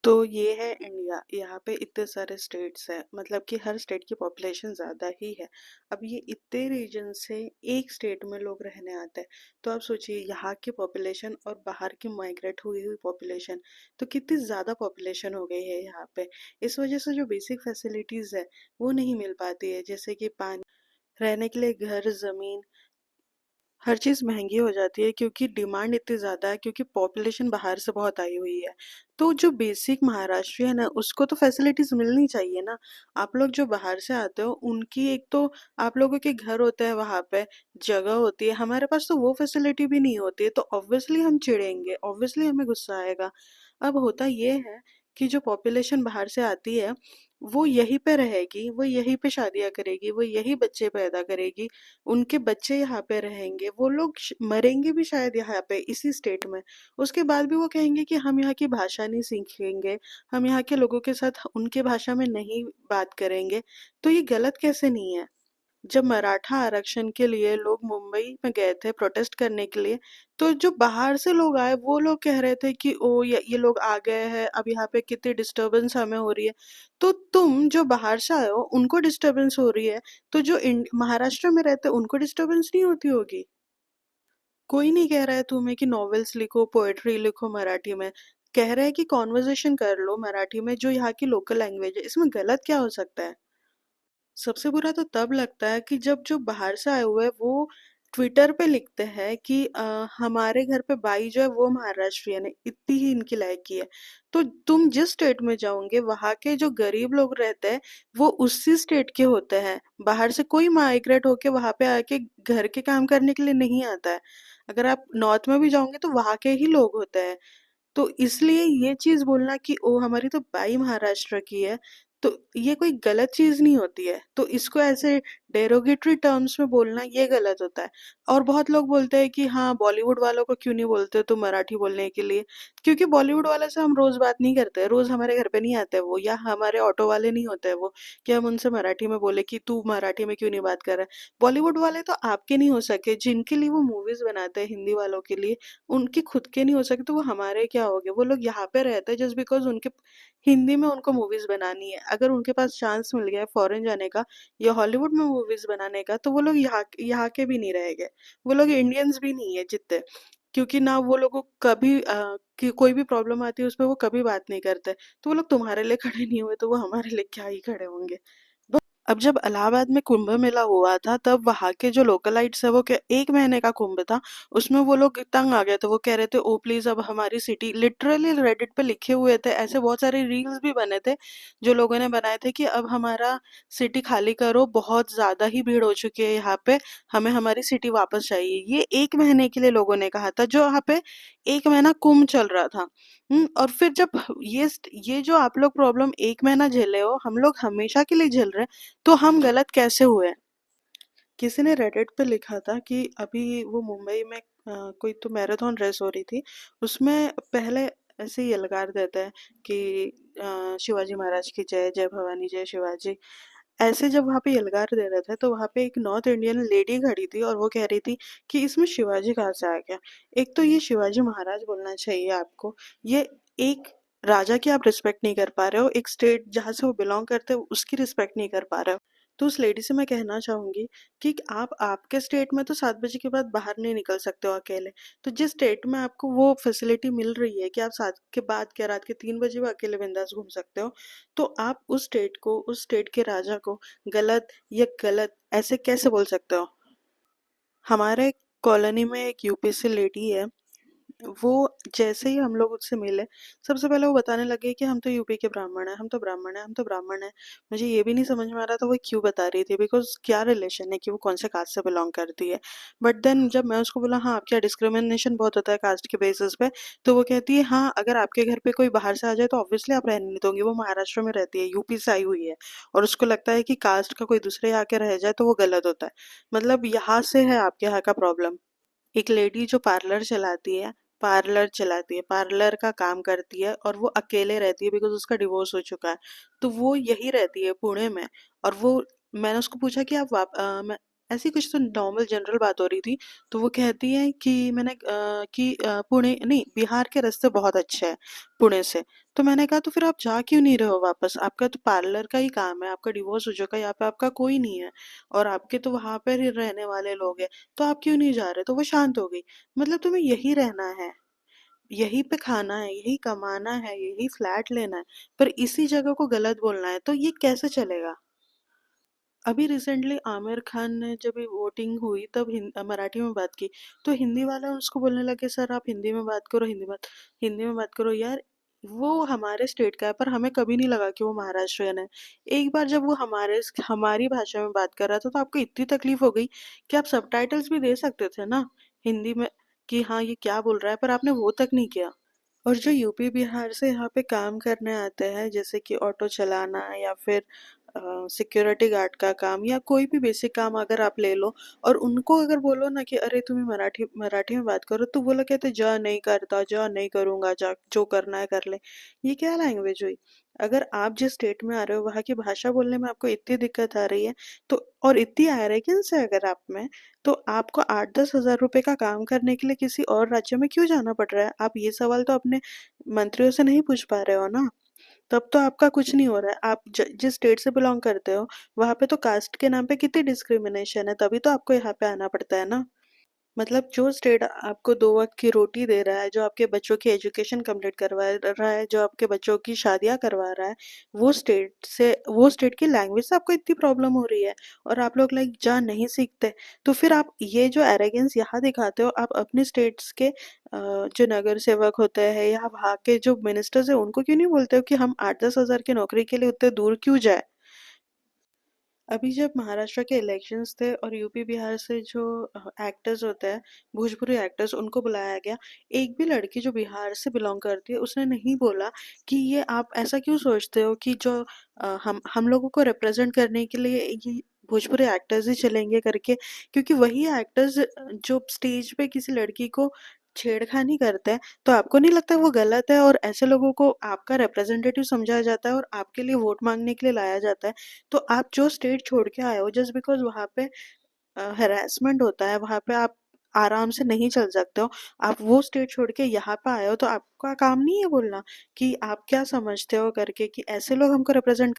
तो ये है इंडिया। यहाँ पे इतने सारे स्टेट्स हैं, मतलब कि हर स्टेट की पॉपुलेशन ज़्यादा ही है। अब ये इतने रीजन से एक स्टेट में लोग रहने आते हैं। तो आप सोचिए यहाँ की पॉपुलेशन और बाहर की माइग्रेट हुई हुई पॉपुलेशन, तो कितनी ज़्यादा पॉपुलेशन हो गई है यहाँ पे। इस वजह से जो बेसिक फैसिलिटीज़ है वो नहीं मिल पाती है, जैसे कि पानी, रहने के लिए घर, ज़मीन, हर चीज़ महंगी हो जाती है क्योंकि डिमांड इतनी ज़्यादा है, क्योंकि पॉपुलेशन बाहर से बहुत आई हुई है। तो जो बेसिक महाराष्ट्रियन है उसको तो फैसिलिटीज़ मिलनी चाहिए ना। आप लोग जो बाहर से आते हो उनकी एक तो आप लोगों के घर होते हैं, वहाँ पे जगह होती है, हमारे पास तो वो फैसिलिटी भी नहीं होती है। तो ऑब्वियसली हम चिढ़ेंगे, ऑब्वियसली हमें गुस्सा आएगा। अब होता ये है कि जो पॉपुलेशन बाहर से आती है वो यहीं पे रहेगी, वो यहीं पे शादियाँ करेगी, वो यही बच्चे पैदा करेगी, उनके बच्चे यहाँ पे रहेंगे, वो लोग मरेंगे भी शायद यहाँ पे इसी स्टेट में। उसके बाद भी वो कहेंगे कि हम यहाँ की भाषा नहीं सीखेंगे, हम यहाँ के लोगों के साथ उनके भाषा में नहीं बात करेंगे। तो ये गलत कैसे नहीं है। जब मराठा आरक्षण के लिए लोग मुंबई में गए थे प्रोटेस्ट करने के लिए, तो जो बाहर से लोग आए वो लोग कह रहे थे कि ओ ये लोग आ गए हैं, अब यहाँ पे कितनी डिस्टरबेंस हमें हो रही है। तो तुम जो बाहर से आए हो उनको डिस्टरबेंस हो रही है, तो जो महाराष्ट्र में रहते हैं उनको डिस्टरबेंस नहीं होती होगी। कोई नहीं कह रहा है तुम्हें कि नॉवेल्स लिखो, पोएट्री लिखो मराठी में। कह रहे हैं कि कॉन्वर्जेशन कर लो मराठी में, जो यहाँ की लोकल लैंग्वेज है। इसमें गलत क्या हो सकता है। सबसे बुरा तो तब लगता है कि जब जो बाहर से आए हुए हैं वो ट्विटर पे लिखते हैं कि हमारे घर पे बाई जो है वो महाराष्ट्रियन है, इतनी ही इनकी लायकी है। तो तुम जिस स्टेट में जाओगे वहां के जो गरीब लोग रहते हैं वो उसी स्टेट के होते हैं। बाहर से कोई माइग्रेट होके वहां पे आके घर के काम करने के लिए नहीं आता है। अगर आप नॉर्थ में भी जाओगे तो वहां के ही लोग होते हैं। तो इसलिए ये चीज़ बोलना कि ओ हमारी तो बाई महाराष्ट्र की है, तो ये कोई गलत चीज़ नहीं होती है। तो इसको ऐसे डेरोगेटरी टर्म्स में बोलना ये गलत होता है। और बहुत लोग बोलते हैं कि हाँ, बॉलीवुड वालों को क्यों नहीं बोलते तुम मराठी बोलने के लिए? क्योंकि बॉलीवुड वाले से हम रोज़ बात नहीं करते, रोज़ हमारे घर पे नहीं आते वो, या हमारे ऑटो वाले नहीं होते वो, कि हम उनसे मराठी में बोले कि तू मराठी में क्यों नहीं बात कर रहा है? बॉलीवुड वाले तो आपके नहीं हो सके, जिनके लिए वो मूवीज़ बनाते हैं हिंदी वालों के लिए, उनके खुद के नहीं हो सके तो वो हमारे क्या हो गए। वो लोग यहाँ पे रहते हैं जस्ट बिकॉज उनके हिंदी में उनको मूवीज बनानी है। अगर उनके पास चांस मिल गया है फॉरेन जाने का या हॉलीवुड में मूवीज बनाने का, तो वो लोग यहाँ के भी नहीं रह गए। वो लोग इंडियंस भी नहीं है जितने, क्योंकि ना वो लोगों को कभी कि कोई भी प्रॉब्लम आती है उसमें वो कभी बात नहीं करते। तो वो लोग तुम्हारे लिए खड़े नहीं हुए तो वो हमारे लिए क्या ही खड़े होंगे। अब जब इलाहाबाद में कुंभ मेला हुआ था तब वहाँ के जो लोकलाइट्स है वो क्या, 1 महीने का कुंभ था, उसमें वो लोग तंग आ गए थे। वो कह रहे थे ओ प्लीज अब हमारी सिटी, लिटरली रेडिट पे लिखे हुए थे, ऐसे बहुत सारे रील्स भी बने थे जो लोगों ने बनाए थे कि अब हमारा सिटी खाली करो, बहुत ज्यादा ही भीड़ हो चुकी है यहाँ पे, हमें हमारी सिटी वापस चाहिए। ये 1 महीने के लिए लोगों ने कहा था, जो यहाँ पे 1 महीना कुंभ चल रहा था। और फिर जब ये जो आप लोग प्रॉब्लम 1 महीना झेले हो, हम लोग हमेशा के लिए झेल रहे हैं, तो हम गलत कैसे हुए। किसी ने रेडिट पे लिखा था कि अभी वो मुंबई में कोई तो मैराथन रेस हो रही थी, उसमें पहले ऐसे ही यलगार देते हैं कि शिवाजी महाराज की जय, जय भवानी, जय शिवाजी। ऐसे जब वहाँ पे यलगार दे रहे थे तो वहाँ पे एक नॉर्थ इंडियन लेडी खड़ी थी और वो कह रही थी कि इसमें शिवाजी कहाँ से आ गया। एक तो ये शिवाजी महाराज बोलना चाहिए आपको। ये एक राजा की आप रिस्पेक्ट नहीं कर पा रहे हो, एक स्टेट जहाँ से वो बिलोंग करते हो उसकी रिस्पेक्ट नहीं कर पा रहे हो। तो उस लेडी से मैं कहना चाहूंगी कि आप आपके स्टेट में तो 7 बजे के बाद बाहर नहीं निकल सकते हो अकेले। तो जिस स्टेट में आपको वो फैसिलिटी मिल रही है कि आप 7 के बाद क्या रात के 3 बजे भी अकेले बिंदास घूम सकते हो, तो आप उस स्टेट को, उस स्टेट के राजा को गलत या गलत ऐसे कैसे बोल सकते हो। हमारे कॉलोनी में एक यूपी से लेडी है, वो जैसे ही हम लोग उससे मिले, सबसे पहले वो बताने लगे कि हम तो यूपी के ब्राह्मण हैं, हम तो ब्राह्मण हैं, हम तो ब्राह्मण हैं। मुझे ये भी नहीं समझ में आ रहा था वो क्यों बता रही थी, बिकॉज क्या रिलेशन है कि वो कौन से कास्ट से बिलोंग करती है। बट देन जब मैं उसको बोला हाँ आपके यहाँ डिस्क्रिमिनेशन बहुत होता है कास्ट के बेसिस पे, तो वो कहती है हाँ अगर आपके घर पे कोई बाहर से आ जाए तो ऑब्वियसली आप रहने नहीं दोगे। वो महाराष्ट्र में रहती है, यूपी से आई हुई है, और उसको लगता है कि कास्ट का कोई दूसरे यहाँ आके रह जाए तो वो गलत होता है। मतलब यहाँ से है आपके यहाँ का प्रॉब्लम। एक लेडी जो पार्लर का काम करती है और वो अकेले रहती है बिकॉज उसका डिवोर्स हो चुका है। तो वो यही रहती है पुणे में। और वो, मैंने उसको पूछा कि ऐसी कुछ तो नॉर्मल जनरल बात हो रही थी। तो वो कहती है कि पुणे नहीं, बिहार के रास्ते बहुत अच्छे हैं पुणे से। तो मैंने कहा तो फिर आप जा क्यों नहीं रहे हो वापस? आपका तो पार्लर का ही काम है, आपका डिवोर्स हो चुका है, यहाँ पे आपका कोई नहीं है और आपके तो वहां पर ही रहने वाले लोग हैं, तो आप क्यों नहीं जा रहे? तो वो शांत हो गई। मतलब तुम्हें यही रहना है, यहीं पे खाना है, यही कमाना है, यही फ्लैट लेना है, पर इसी जगह को गलत बोलना है, तो ये कैसे चलेगा? अभी रिसेंटली आमिर खान ने जब ये वोटिंग हुई तब मराठी में बात की, तो हिंदी वाला उसको बोलने लगे सर आप हिंदी में बात करो, हिंदी में बात करो यार। वो हमारे स्टेट का है, पर हमें कभी नहीं लगा कि वो महाराष्ट्रियन है। एक बार जब वो हमारी भाषा में बात कर रहा था तो आपको इतनी तकलीफ हो गई कि आप सबटाइटल्स भी दे सकते थे ना हिंदी में, कि हाँ ये क्या बोल रहा है, पर आपने वो तक नहीं किया। और जो यूपी बिहार से यहाँ पे काम करने आते हैं, जैसे कि ऑटो चलाना या फिर सिक्योरिटी गार्ड का काम या कोई भी बेसिक काम अगर आप ले लो, और उनको अगर बोलो ना कि अरे तुम्हें मराठी मराठी में बात करो, तो वो लोग कहते जा नहीं करता, जा नहीं करूंगा, जा जो करना है कर ले। ये क्या लैंग्वेज हुई? अगर आप जिस स्टेट में आ रहे हो वहाँ की भाषा बोलने में आपको इतनी दिक्कत आ रही है, तो और इतनी एरोगेंस है अगर आप में, तो आपको 8-10 हज़ार रुपए का काम करने के लिए किसी और राज्य में क्यों जाना पड़ रहा है? आप ये सवाल तो अपने मंत्रियों से नहीं पूछ पा रहे हो ना। तब तो आपका कुछ नहीं हो रहा है। आप जिस स्टेट से बिलोंग करते हो, वहां पे तो कास्ट के नाम पे कितनी डिस्क्रिमिनेशन है, तभी तो आपको यहाँ पे आना पड़ता है ना। मतलब जो स्टेट आपको 2 वक़्त की रोटी दे रहा है, जो आपके बच्चों की एजुकेशन कंप्लीट करवा रहा है, जो आपके बच्चों की शादियाँ करवा रहा है, वो स्टेट की लैंग्वेज से आपको इतनी प्रॉब्लम हो रही है और आप लोग लाइक जा नहीं सीखते। तो फिर आप ये जो एरोगेंस यहाँ दिखाते हो, आप अपने स्टेट्स के जो नगर सेवक होते हैं या वहाँ के जो मिनिस्टर्स हैं, उनको क्यों नहीं बोलते हो कि हम 8-10 हज़ार की नौकरी के लिए उतने दूर क्यों जाएँ? अभी जब महाराष्ट्र के इलेक्शंस थे और यूपी बिहार से जो एक्टर्स होते हैं, भोजपुरी एक्टर्स, उनको बुलाया गया। एक भी लड़की जो बिहार से बिलोंग करती है उसने नहीं बोला कि ये आप ऐसा क्यों सोचते हो कि जो हम लोगों को रिप्रेजेंट करने के लिए ये भोजपुरी एक्टर्स ही चलेंगे करके, क्योंकि वही एक्टर्स जो स्टेज पे किसी लड़की को छेड़खानी करते हैं, तो आपको नहीं लगता वो गलत है और ऐसे लोगों को आपका रिप्रेजेंटेटिव समझा जाता है और आपके लिए वोट मांगने के लिए लाया जाता है? तो आप जो स्टेट छोड़ के आए हो जस्ट बिकॉज वहां पे हरासमेंट होता है, वहां पे आप आराम से नहीं चल सकते हो, आप वो स्टेट छोड़ के यहाँ पे आए हो, तो आपका काम नहीं है बोलना कि आप क्या समझते हो करके कि ऐसे लोग हमको रिप्रेजेंट